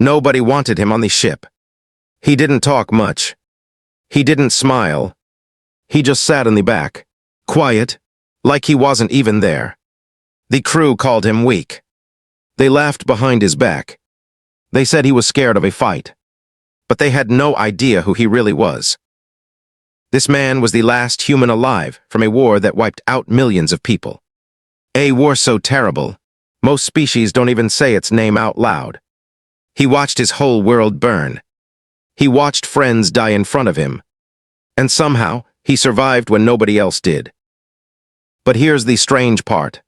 Nobody wanted him on the ship. He didn't talk much. He didn't smile. He just sat in the back, quiet, like he wasn't even there. The crew called him weak. They laughed behind his back. They said he was scared of a fight. But they had no idea who he really was. This man was the last human alive from a war that wiped out millions of people. A war so terrible, most species don't even say its name out loud. He watched his whole world burn. He watched friends die in front of him. And somehow, he survived when nobody else did. But here's the strange part.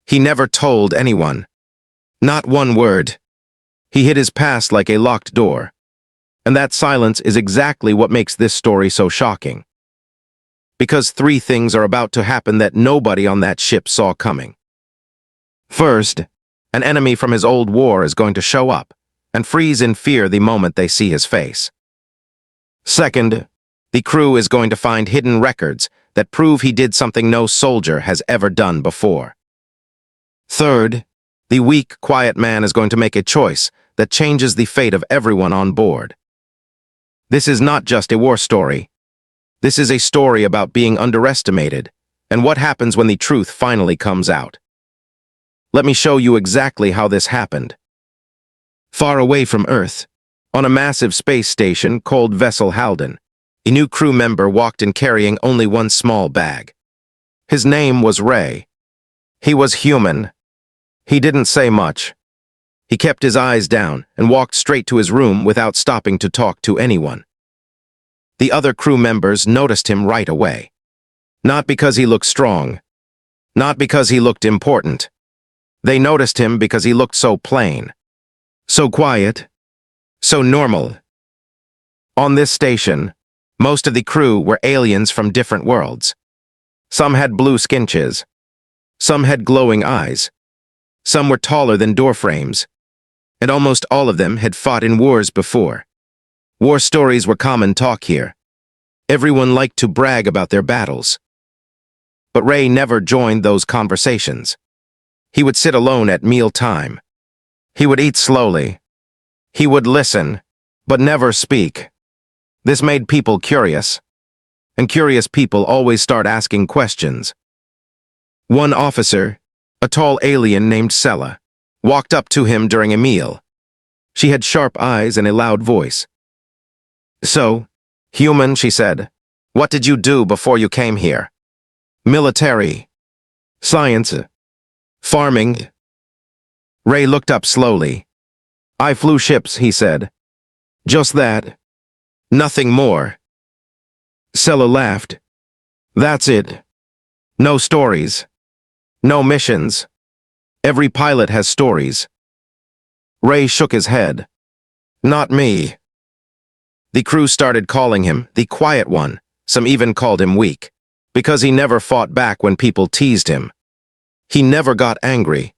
He never told anyone. Not one word. He hid his past like a locked door. And that silence is exactly what makes this story so shocking. Because 3 things are about to happen that nobody on that ship saw coming. First, an enemy from his old war is going to show up and freeze in fear the moment they see his face. Second, the crew is going to find hidden records that prove he did something no soldier has ever done before. Third, the weak, quiet man is going to make a choice that changes the fate of everyone on board. This is not just a war story. This is a story about being underestimated and what happens when the truth finally comes out. Let me show you exactly how this happened. Far away from Earth, on a massive space station called Vessel Halden, a new crew member walked in carrying only one small bag. His name was Ray. He was human. He didn't say much. He kept his eyes down and walked straight to his room without stopping to talk to anyone. The other crew members noticed him right away. Not because he looked strong. Not because he looked important. They noticed him because he looked so plain. So quiet. So normal. On this station, most of the crew were aliens from different worlds. Some had blue skinches. Some had glowing eyes. Some were taller than door frames. And almost all of them had fought in wars before. War stories were common talk here. Everyone liked to brag about their battles. But Ray never joined those conversations. He would sit alone at meal time. He would eat slowly. He would listen, but never speak. This made people curious. And curious people always start asking questions. One officer, a tall alien named Sela, walked up to him during a meal. She had sharp eyes and a loud voice. "So, human," she said, "what did you do before you came here?" "Military. Science. Farming." Ray looked up slowly. "I flew ships," he said. "Just that. Nothing more." Sela laughed. "That's it. No stories. No missions. Every pilot has stories." Ray shook his head. "Not me." The crew started calling him the quiet one. Some even called him weak, because he never fought back when people teased him. He never got angry.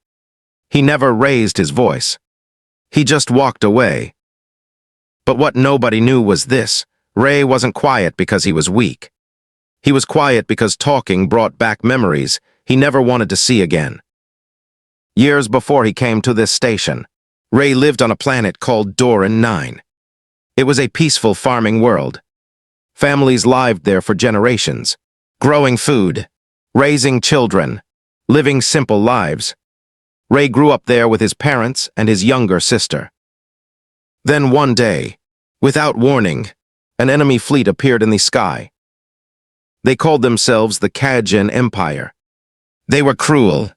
He never raised his voice. He just walked away. But what nobody knew was this: Ray wasn't quiet because he was weak. He was quiet because talking brought back memories he never wanted to see again. Years before he came to this station, Ray lived on a planet called Doran 9. It was a peaceful farming world. Families lived there for generations, growing food, raising children, living simple lives. Ray grew up there with his parents and his younger sister. Then one day, without warning, an enemy fleet appeared in the sky. They called themselves the Khajian Empire. They were cruel.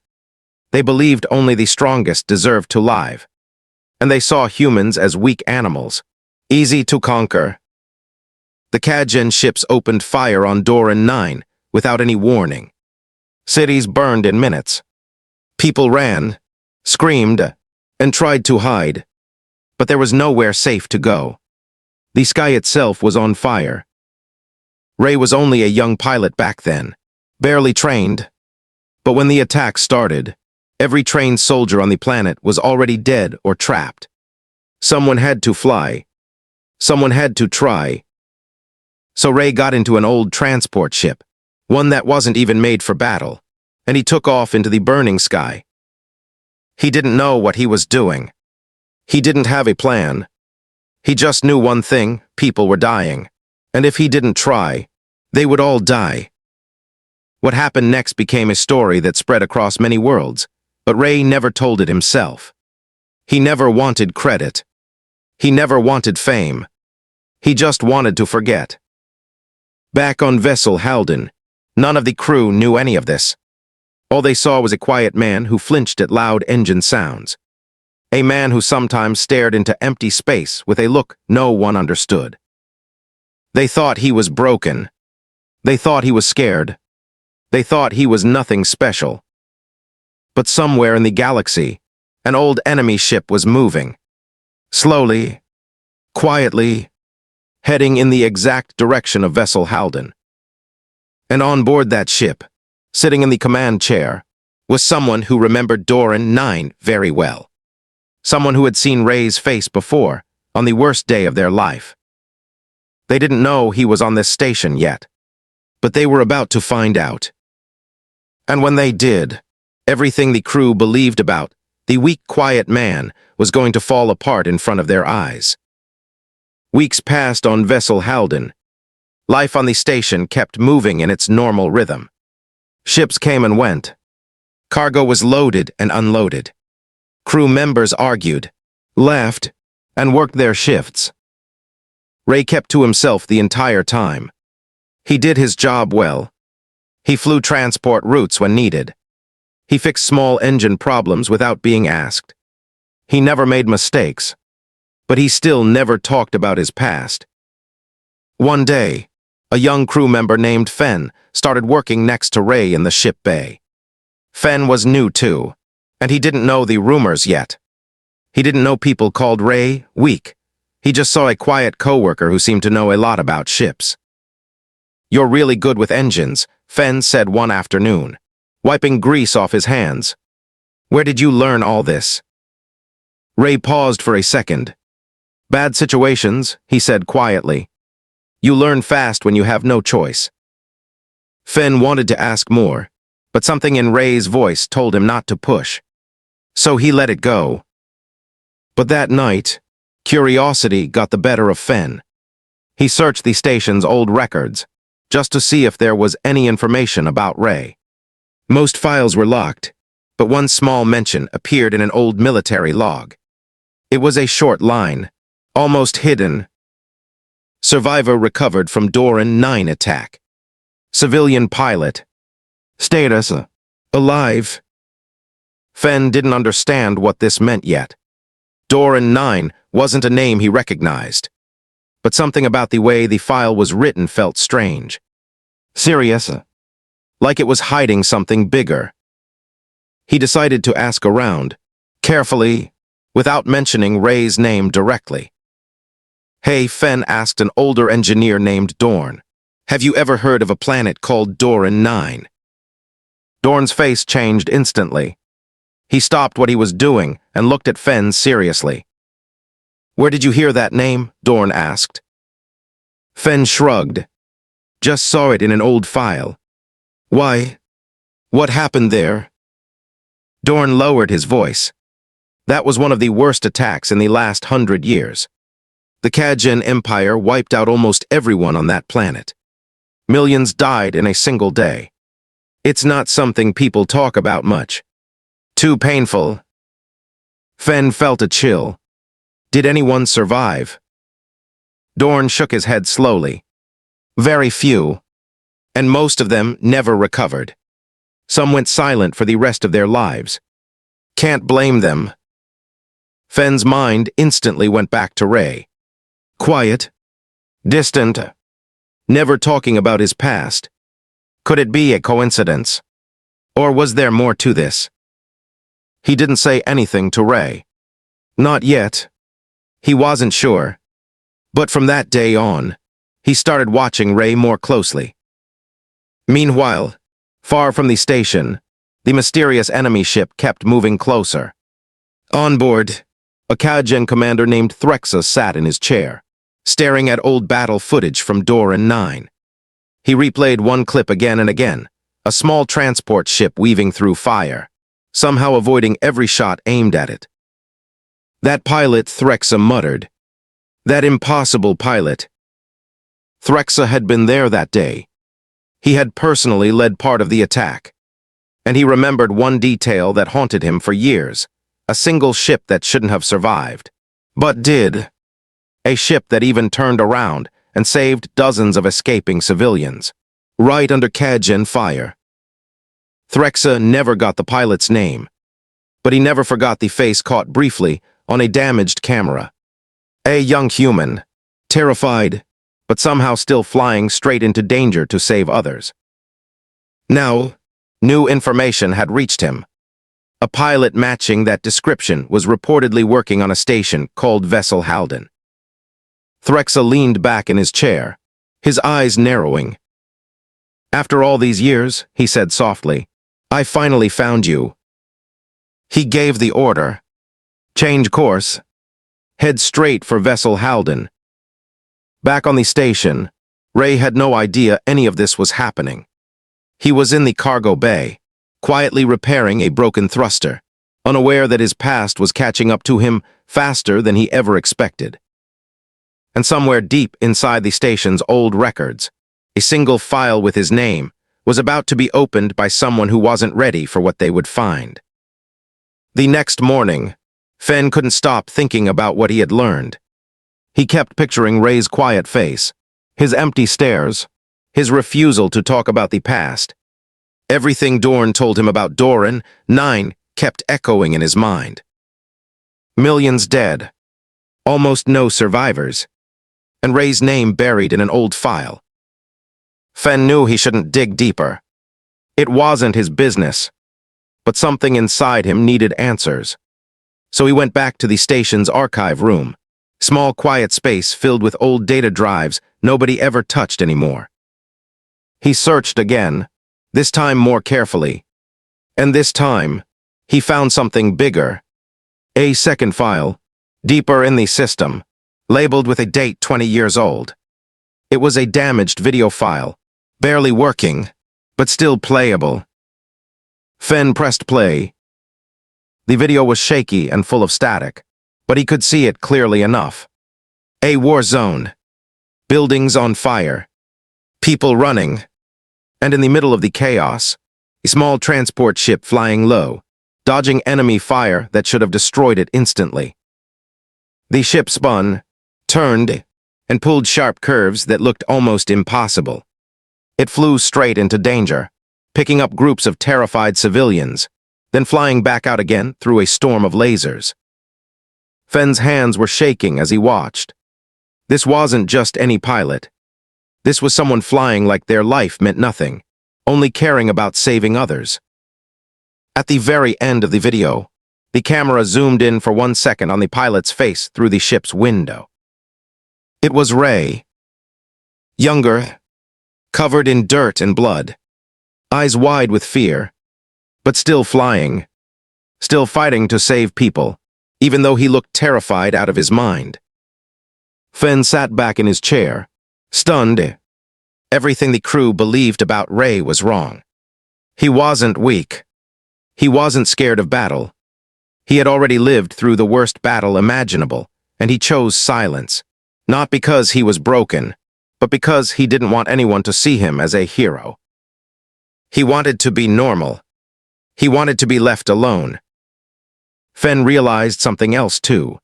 They believed only the strongest deserved to live. And they saw humans as weak animals, easy to conquer. The Khajian ships opened fire on Doran 9 without any warning. Cities burned in minutes. People ran, screamed, and tried to hide. But there was nowhere safe to go. The sky itself was on fire. Ray was only a young pilot back then, barely trained. But when the attack started, every trained soldier on the planet was already dead or trapped. Someone had to fly. Someone had to try. So Ray got into an old transport ship, one that wasn't even made for battle, and he took off into the burning sky. He didn't know what he was doing. He didn't have a plan. He just knew one thing: people were dying. And if he didn't try, they would all die. What happened next became a story that spread across many worlds, but Ray never told it himself. He never wanted credit. He never wanted fame. He just wanted to forget. Back on vessel Halden, none of the crew knew any of this. All they saw was a quiet man who flinched at loud engine sounds. A man who sometimes stared into empty space with a look no one understood. They thought he was broken. They thought he was scared. They thought he was nothing special. But somewhere in the galaxy, an old enemy ship was moving. Slowly, quietly, heading in the exact direction of vessel Halden. And on board that ship, sitting in the command chair, was someone who remembered Doran 9 very well. Someone who had seen Ray's face before, on the worst day of their life. They didn't know he was on this station yet, but they were about to find out. And when they did, everything the crew believed about the weak, quiet man was going to fall apart in front of their eyes. Weeks passed on vessel Halden. Life on the station kept moving in its normal rhythm. Ships came and went. Cargo was loaded and unloaded. Crew members argued, laughed, and worked their shifts. Ray kept to himself the entire time. He did his job well. He flew transport routes when needed. He fixed small engine problems without being asked. He never made mistakes, but he still never talked about his past. One day, a young crew member named Fen started working next to Ray in the ship bay. Fen was new too, and he didn't know the rumors yet. He didn't know people called Ray weak. He just saw a quiet coworker who seemed to know a lot about ships. "You're really good with engines," Fen said one afternoon, wiping grease off his hands. "Where did you learn all this?" Ray paused for a second. "Bad situations," he said quietly. "You learn fast when you have no choice." Fen wanted to ask more, but something in Ray's voice told him not to push. So he let it go. But that night, curiosity got the better of Fen. He searched the station's old records, just to see if there was any information about Ray. Most files were locked, but one small mention appeared in an old military log. It was a short line, almost hidden. Survivor recovered from Doran 9 attack. Civilian pilot. Status: alive. Fen didn't understand what this meant yet. Doran 9 wasn't a name he recognized, but something about the way the file was written felt strange. Serious, like it was hiding something bigger. He decided to ask around, carefully, without mentioning Ray's name directly. "Hey," Fen asked an older engineer named Dorn. "Have you ever heard of a planet called Doran 9? Dorn's face changed instantly. He stopped what he was doing and looked at Fen seriously. "Where did you hear that name?" Dorn asked. Fen shrugged. "Just saw it in an old file." "Why? What happened there?" Dorn lowered his voice. "That was one of the worst attacks in the last 100 years. The Khajan Empire wiped out almost everyone on that planet. Millions died in a single day. It's not something people talk about much. Too painful." Fen felt a chill. Did anyone survive? Dorn shook his head slowly. Very few, and most of them never recovered. Some went silent for the rest of their lives. Can't blame them. Fen's mind instantly went back to Ray. Quiet, distant, never talking about his past. Could it be a coincidence? Or was there more to this? He didn't say anything to Ray. Not yet. He wasn't sure. But from that day on, he started watching Ray more closely. Meanwhile, far from the station, the mysterious enemy ship kept moving closer. On board, a Khajan commander named Threxa sat in his chair, staring at old battle footage from Doran 9. He replayed one clip again and again, a small transport ship weaving through fire, somehow avoiding every shot aimed at it. That pilot, Threxa muttered. That impossible pilot. Threxa had been there that day. He had personally led part of the attack. And he remembered one detail that haunted him for years, a single ship that shouldn't have survived. But did. A ship that even turned around and saved dozens of escaping civilians, right under Kajen fire. Threxa never got the pilot's name, but he never forgot the face caught briefly on a damaged camera. A young human, terrified, but somehow still flying straight into danger to save others. Now, new information had reached him. A pilot matching that description was reportedly working on a station called Vessel Halden. Threxa leaned back in his chair, his eyes narrowing. After all these years, he said softly, I finally found you. He gave the order. Change course. Head straight for Vessel Halden. Back on the station, Ray had no idea any of this was happening. He was in the cargo bay, quietly repairing a broken thruster, unaware that his past was catching up to him faster than he ever expected. And somewhere deep inside the station's old records, a single file with his name was about to be opened by someone who wasn't ready for what they would find. The next morning, Fen couldn't stop thinking about what he had learned. He kept picturing Ray's quiet face, his empty stares, his refusal to talk about the past. Everything Dorn told him about Doran, 9, kept echoing in his mind. Millions dead, almost no survivors, and Ray's name buried in an old file. Fen knew he shouldn't dig deeper. It wasn't his business, but something inside him needed answers. So he went back to the station's archive room, small quiet space filled with old data drives nobody ever touched anymore. He searched again, this time more carefully, and this time he found something bigger. A second file, deeper in the system, labeled with a date 20 years old. It was a damaged video file, barely working, but still playable. Fen pressed play. The video was shaky and full of static, but he could see it clearly enough. A war zone. Buildings on fire. People running. And in the middle of the chaos, a small transport ship flying low, dodging enemy fire that should have destroyed it instantly. The ship spun, turned, and pulled sharp curves that looked almost impossible. It flew straight into danger, picking up groups of terrified civilians, then flying back out again through a storm of lasers. Fen's hands were shaking as he watched. This wasn't just any pilot. This was someone flying like their life meant nothing, only caring about saving others. At the very end of the video, the camera zoomed in for 1 second on the pilot's face through the ship's window. It was Ray. Younger, covered in dirt and blood, eyes wide with fear, but still flying, still fighting to save people, even though he looked terrified out of his mind. Fen sat back in his chair, stunned. Everything the crew believed about Ray was wrong. He wasn't weak. He wasn't scared of battle. He had already lived through the worst battle imaginable, and he chose silence, not because he was broken, but because he didn't want anyone to see him as a hero. He wanted to be normal. He wanted to be left alone. Fen realized something else, too.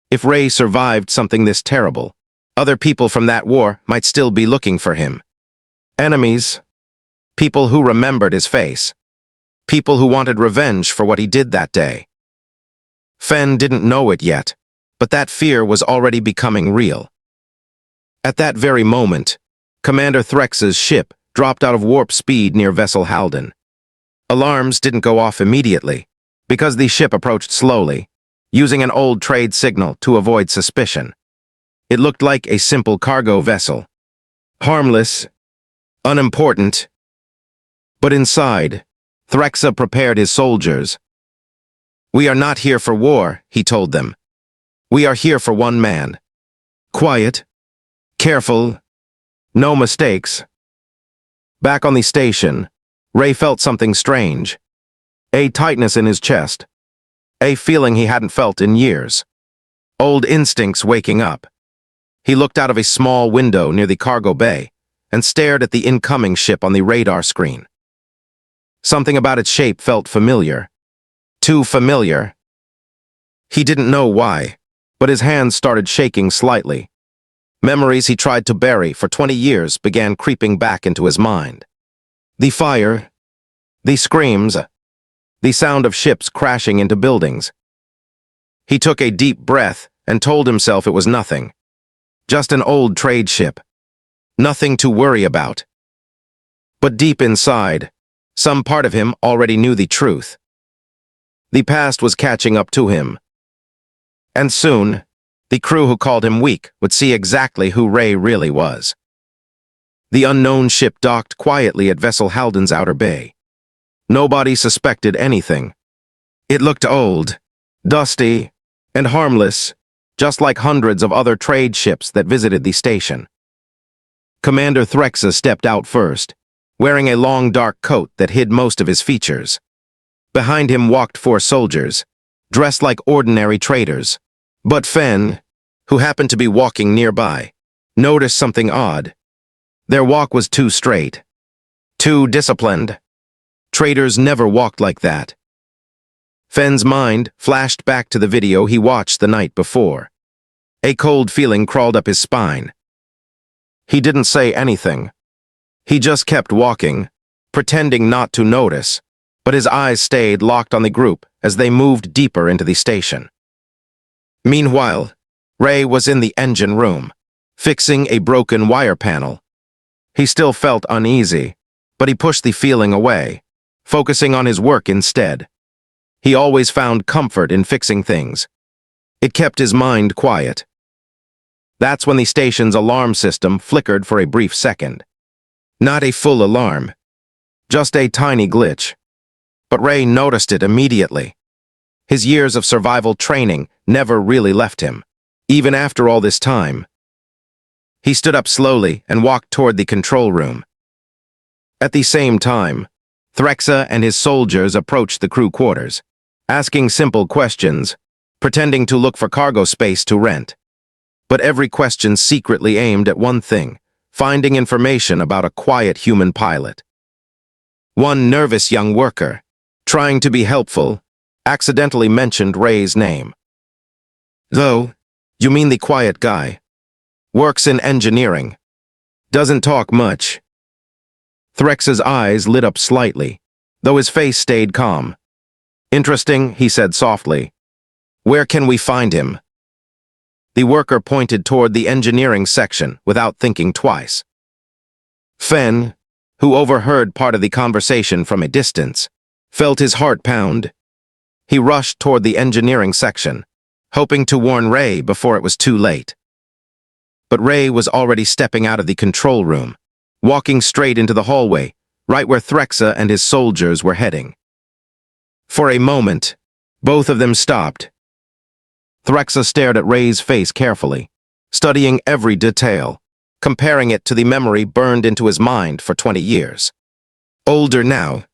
If Ray survived something this terrible, other people from that war might still be looking for him. Enemies. People who remembered his face. People who wanted revenge for what he did that day. Fen didn't know it yet, but that fear was already becoming real. At that very moment, Commander Threx's ship dropped out of warp speed near Vessel Halden. Alarms didn't go off immediately, because the ship approached slowly, using an old trade signal to avoid suspicion. It looked like a simple cargo vessel. Harmless, unimportant. But inside, Threxa prepared his soldiers. "We are not here for war," he told them. "We are here for one man. Quiet, careful, no mistakes." Back on the station, Ray felt something strange. A tightness in his chest. a feeling he hadn't felt in years. Old instincts waking up. He looked out of a small window near the cargo bay and stared at the incoming ship on the radar screen. Something about its shape felt familiar. Too familiar. He didn't know why, but his hands started shaking slightly. Memories he tried to bury for 20 years began creeping back into his mind. The fire, the screams, the sound of ships crashing into buildings. He took a deep breath and told himself it was nothing. Just an old trade ship. Nothing to worry about. But deep inside, some part of him already knew the truth. The past was catching up to him. And soon, the crew who called him weak would see exactly who Ray really was. The unknown ship docked quietly at Vessel Halden's outer bay. Nobody suspected anything. It looked old, dusty, and harmless, just like hundreds of other trade ships that visited the station. Commander Threxa stepped out first, wearing a long dark coat that hid most of his features. Behind him walked 4 soldiers, dressed like ordinary traders. But Fen, who happened to be walking nearby, noticed something odd. Their walk was too straight, too disciplined. Traders never walked like that. Fen's mind flashed back to the video he watched the night before. A cold feeling crawled up his spine. He didn't say anything. He just kept walking, pretending not to notice, but his eyes stayed locked on the group as they moved deeper into the station. Meanwhile, Ray was in the engine room, fixing a broken wire panel. He still felt uneasy, but he pushed the feeling away, focusing on his work instead. He always found comfort in fixing things. It kept his mind quiet. That's when the station's alarm system flickered for a brief second. Not a full alarm, just a tiny glitch. But Ray noticed it immediately. His years of survival training never really left him, even after all this time. He stood up slowly and walked toward the control room. At the same time, Threxa and his soldiers approached the crew quarters, asking simple questions, pretending to look for cargo space to rent. But every question secretly aimed at one thing: finding information about a quiet human pilot. One nervous young worker, trying to be helpful, accidentally mentioned Ray's name. "Though, you mean the quiet guy. Works in engineering. Doesn't talk much." Threxa's eyes lit up slightly, though his face stayed calm. "Interesting," he said softly. "Where can we find him?" The worker pointed toward the engineering section without thinking twice. Fen, who overheard part of the conversation from a distance, felt his heart pound. He rushed toward the engineering section, hoping to warn Ray before it was too late. But Ray was already stepping out of the control room, walking straight into the hallway, right where Threxa and his soldiers were heading. For a moment, both of them stopped. Threxa stared at Ray's face carefully, studying every detail, comparing it to the memory burned into his mind for 20 years. Older now,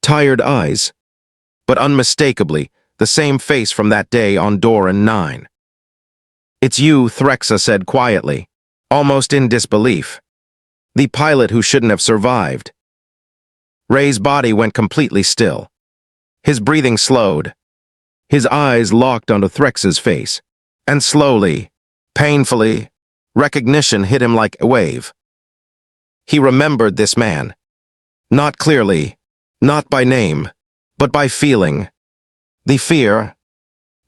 tired eyes, but unmistakably the same face from that day on Doran 9. "It's you," Threxa said quietly, almost in disbelief. "The pilot who shouldn't have survived." Ray's body went completely still. His breathing slowed. His eyes locked onto Threxa's face, and slowly, painfully, recognition hit him like a wave. He remembered this man. Not clearly, not by name, but by feeling. The fear,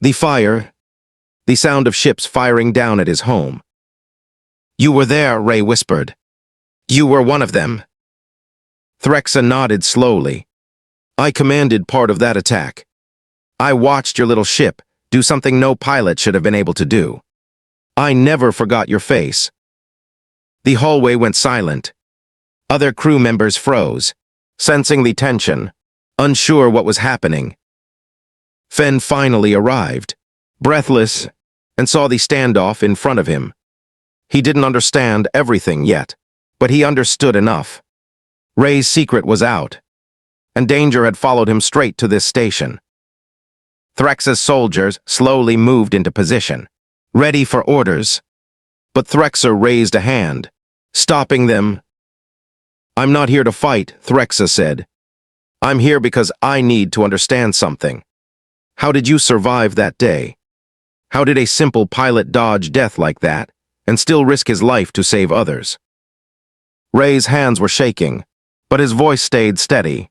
the fire, the sound of ships firing down at his home. "You were there," Ray whispered. "You were one of them." Threxa nodded slowly. "I commanded part of that attack. I watched your little ship do something no pilot should have been able to do. I never forgot your face." The hallway went silent. Other crew members froze, sensing the tension, unsure what was happening. Fen finally arrived, breathless, and saw the standoff in front of him. He didn't understand everything yet, but he understood enough. Ray's secret was out, and danger had followed him straight to this station. Threxa's soldiers slowly moved into position, ready for orders. But Threxa raised a hand, stopping them. "I'm not here to fight," Threxa said. "I'm here because I need to understand something. How did you survive that day? How did a simple pilot dodge death like that and still risk his life to save others?" Ray's hands were shaking, but his voice stayed steady.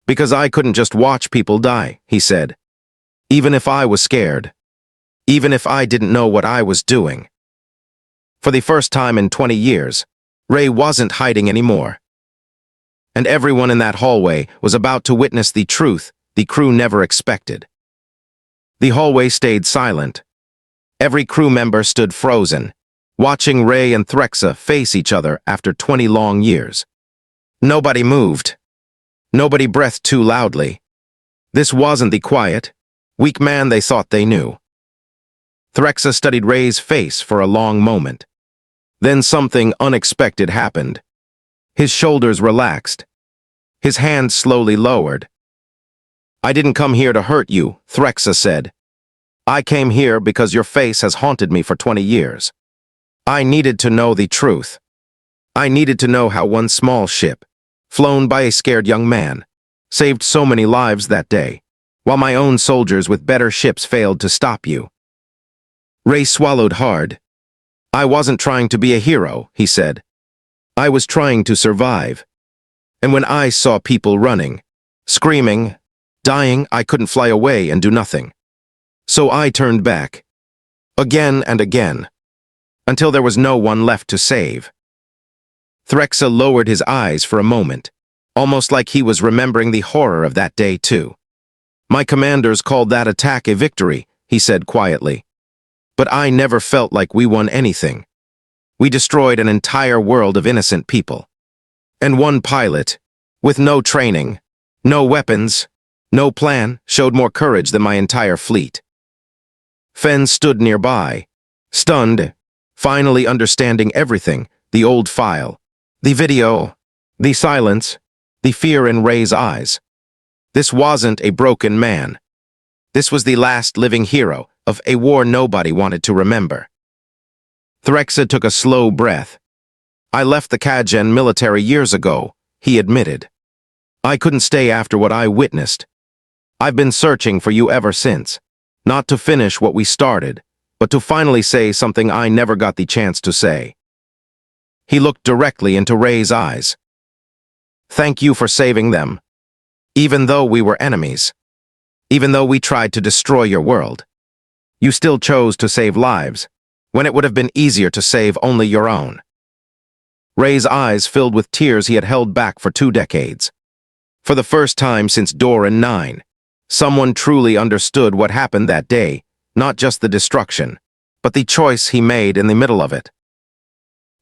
"Because I couldn't just watch people die," he said. "Even if I was scared. Even if I didn't know what I was doing." For the first time in 20 years, Ray wasn't hiding anymore. And everyone in that hallway was about to witness the truth the crew never expected. The hallway stayed silent. Every crew member stood frozen, watching Ray and Threxa face each other after 20 long years. Nobody moved. Nobody breathed too loudly. This wasn't the quiet, weak man they thought they knew. Threxa studied Ray's face for a long moment. Then something unexpected happened. His shoulders relaxed. His hands slowly lowered. "I didn't come here to hurt you," Threxa said. "I came here because your face has haunted me for 20 years. I needed to know the truth. I needed to know how one small ship, flown by a scared young man, saved so many lives that day, while my own soldiers with better ships failed to stop you." Ray swallowed hard. "I wasn't trying to be a hero," he said. "I was trying to survive. And when I saw people running, screaming, dying, I couldn't fly away and do nothing. So I turned back, again and again, until there was no one left to save." Threxa lowered his eyes for a moment, almost like he was remembering the horror of that day too. "My commanders called that attack a victory," he said quietly. "But I never felt like we won anything. We destroyed an entire world of innocent people. And one pilot, with no training, no weapons, no plan, showed more courage than my entire fleet." Fen stood nearby, stunned, finally understanding everything, the old file, the video, the silence, the fear in Ray's eyes. This wasn't a broken man. This was the last living hero of a war nobody wanted to remember. Threxa took a slow breath. "I left the Kajen military years ago," he admitted. "I couldn't stay after what I witnessed. I've been searching for you ever since, not to finish what we started, but to finally say something I never got the chance to say." He looked directly into Ray's eyes. "Thank you for saving them. Even though we were enemies, even though we tried to destroy your world, you still chose to save lives, when it would have been easier to save only your own." Ray's eyes filled with tears he had held back for 2 decades. For the first time since Doran 9, someone truly understood what happened that day, not just the destruction, but the choice he made in the middle of it.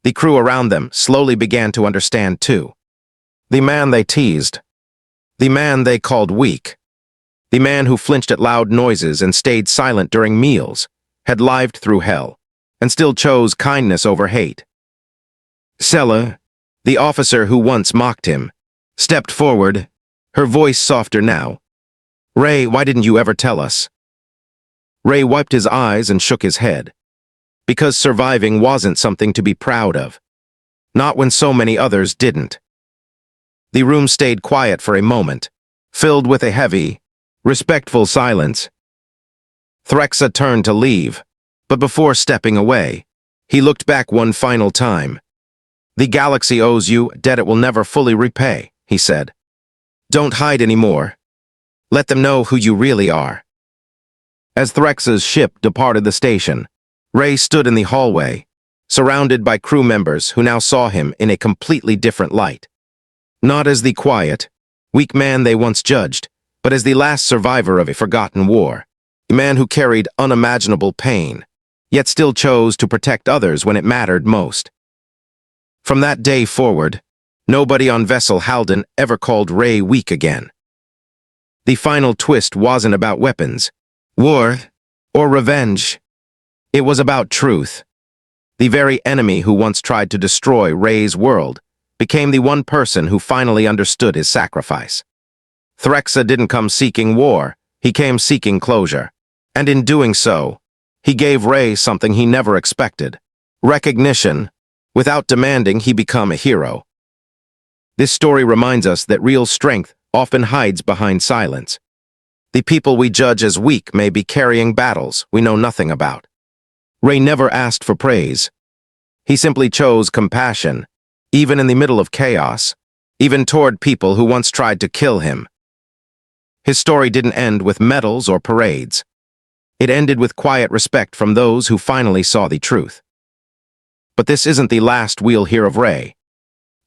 The crew around them slowly began to understand too. The man they teased, the man they called weak, the man who flinched at loud noises and stayed silent during meals, had lived through hell, and still chose kindness over hate. Sella, the officer who once mocked him, stepped forward, her voice softer now. "Ray, why didn't you ever tell us?" Ray wiped his eyes and shook his head. Because surviving wasn't something to be proud of. Not when so many others didn't. The room stayed quiet for a moment, filled with a heavy, respectful silence. Threxa turned to leave, but before stepping away, he looked back one final time. "The galaxy owes you a debt it will never fully repay," he said. "Don't hide anymore. Let them know who you really are." As Threxa's ship departed the station, Ray stood in the hallway, surrounded by crew members who now saw him in a completely different light. Not as the quiet, weak man they once judged, but as the last survivor of a forgotten war, a man who carried unimaginable pain, yet still chose to protect others when it mattered most. From that day forward, nobody on Vessel Halden ever called Ray weak again. The final twist wasn't about weapons, war, or revenge. It was about truth. The very enemy who once tried to destroy Ray's world became the one person who finally understood his sacrifice. Threxa didn't come seeking war, He came seeking closure. And in doing so, he gave Ray something he never expected. Recognition. Without demanding, he became a hero. This story reminds us that real strength often hides behind silence. The people we judge as weak may be carrying battles we know nothing about. Ray never asked for praise. He simply chose compassion, even in the middle of chaos, even toward people who once tried to kill him. His story didn't end with medals or parades. It ended with quiet respect from those who finally saw the truth. But this isn't the last we'll hear of Ray.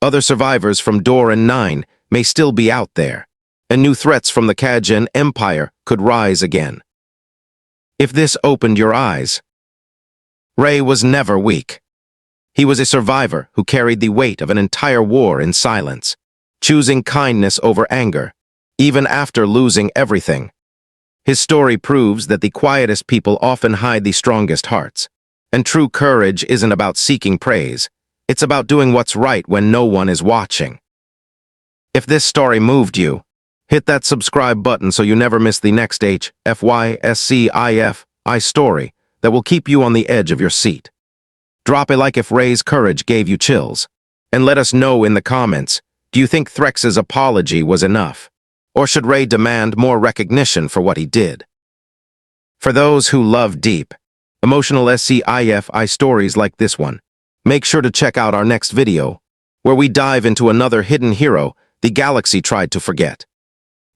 Other survivors from Door and Nine may still be out there, and new threats from the Kajin Empire could rise again. If this opened your eyes, Ray was never weak. He was a survivor who carried the weight of an entire war in silence, choosing kindness over anger, even after losing everything. His story proves that the quietest people often hide the strongest hearts, and true courage isn't about seeking praise. It's about doing what's right when no one is watching. If this story moved you, hit that subscribe button so you never miss the next HFY Sci story that will keep you on the edge of your seat. Drop a like if Ray's courage gave you chills. And let us know in the comments, do you think Threx's apology was enough? Or should Ray demand more recognition for what he did? For those who love deep, emotional Sci-Fi stories like this one, make sure to check out our next video, where we dive into another hidden hero the galaxy tried to forget.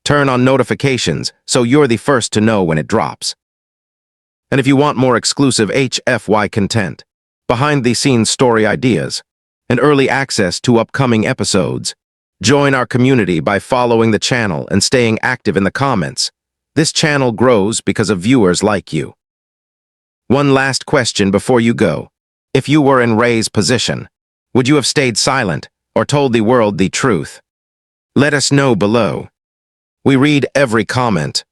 Turn on notifications so you're the first to know when it drops. And if you want more exclusive HFY content, behind-the-scenes story ideas, and early access to upcoming episodes, join our community by following the channel and staying active in the comments. This channel grows because of viewers like you. One last question before you go. If you were in Ray's position, would you have stayed silent or told the world the truth? Let us know below. We read every comment,